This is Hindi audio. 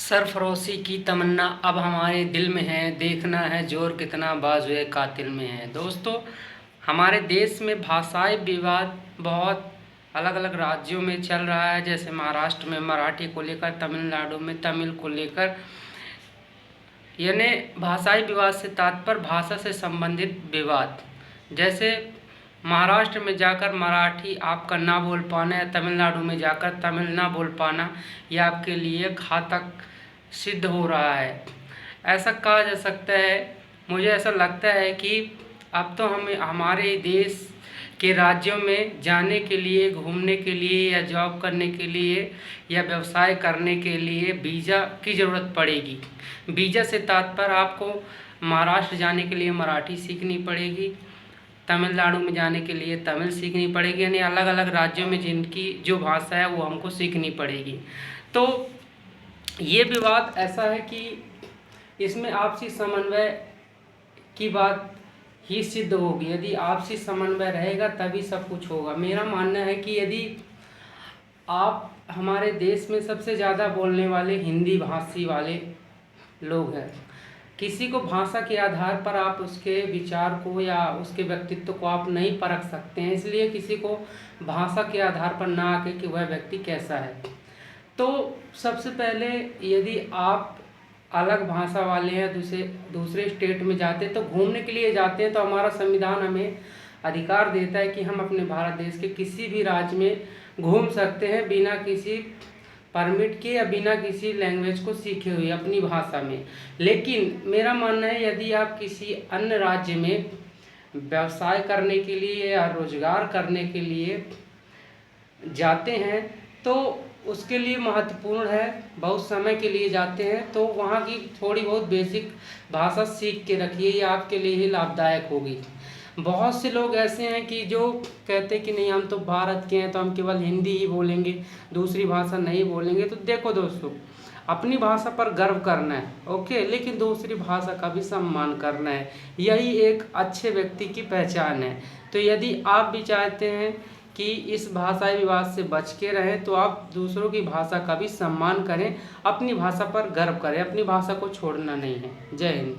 सरफरोशी की तमन्ना अब हमारे दिल में है, देखना है जोर कितना बाजुए कातिल में है। दोस्तों, हमारे देश में भाषाई विवाद बहुत अलग अलग राज्यों में चल रहा है। जैसे महाराष्ट्र में मराठी को लेकर, तमिलनाडु में तमिल को लेकर, यानी भाषाई विवाद से तात्पर्य भाषा से संबंधित विवाद। जैसे महाराष्ट्र में जाकर मराठी आपका ना बोल पाना या तमिलनाडु में जाकर तमिल ना बोल पाना, यह आपके लिए घातक सिद्ध हो रहा है। ऐसा कहा जा सकता है, मुझे ऐसा लगता है कि अब तो हमें हमारे देश के राज्यों में जाने के लिए, घूमने के लिए या जॉब करने के लिए या व्यवसाय करने के लिए वीज़ा की ज़रूरत पड़ेगी। वीज़ा से तात्पर्य आपको महाराष्ट्र जाने के लिए मराठी सीखनी पड़ेगी, तमिलनाडु में जाने के लिए तमिल सीखनी पड़ेगी, यानी अलग अलग राज्यों में जिनकी जो भाषा है वो हमको सीखनी पड़ेगी। तो ये विवाद ऐसा है कि इसमें आपसी समन्वय की बात ही सिद्ध होगी। यदि आपसी समन्वय रहेगा तभी सब कुछ होगा। मेरा मानना है कि यदि आप हमारे देश में सबसे ज़्यादा बोलने वाले हिंदी भाषी वाले लोग हैं, किसी को भाषा के आधार पर आप उसके विचार को या उसके व्यक्तित्व को आप नहीं परख सकते हैं। इसलिए किसी को भाषा के आधार पर ना आके कि वह व्यक्ति कैसा है। तो सबसे पहले यदि आप अलग भाषा वाले हैं, दूसरे स्टेट में जाते हैं तो घूमने के लिए जाते हैं, तो हमारा संविधान हमें अधिकार देता है कि हम अपने भारत देश के किसी भी राज्य में घूम सकते हैं बिना किसी परमिट के या बिना किसी लैंग्वेज को सीखे हुए अपनी भाषा में। लेकिन मेरा मानना है यदि आप किसी अन्य राज्य में व्यवसाय करने के लिए या रोजगार करने के लिए जाते हैं तो उसके लिए महत्वपूर्ण है, बहुत समय के लिए जाते हैं तो वहाँ की थोड़ी बहुत बेसिक भाषा सीख के रखिए, ये आपके लिए ही लाभदायक होगी। बहुत से लोग ऐसे हैं कि जो कहते हैं कि नहीं हम तो भारत के हैं तो हम केवल हिंदी ही बोलेंगे, दूसरी भाषा नहीं बोलेंगे। तो देखो दोस्तों, अपनी भाषा पर गर्व करना है, ओके, लेकिन दूसरी भाषा का भी सम्मान करना है। यही एक अच्छे व्यक्ति की पहचान है। तो यदि आप भी चाहते हैं कि इस भाषाई विवाद से बच के रहें तो आप दूसरों की भाषा का भी सम्मान करें, अपनी भाषा पर गर्व करें, अपनी भाषा को छोड़ना नहीं है। जय हिंद।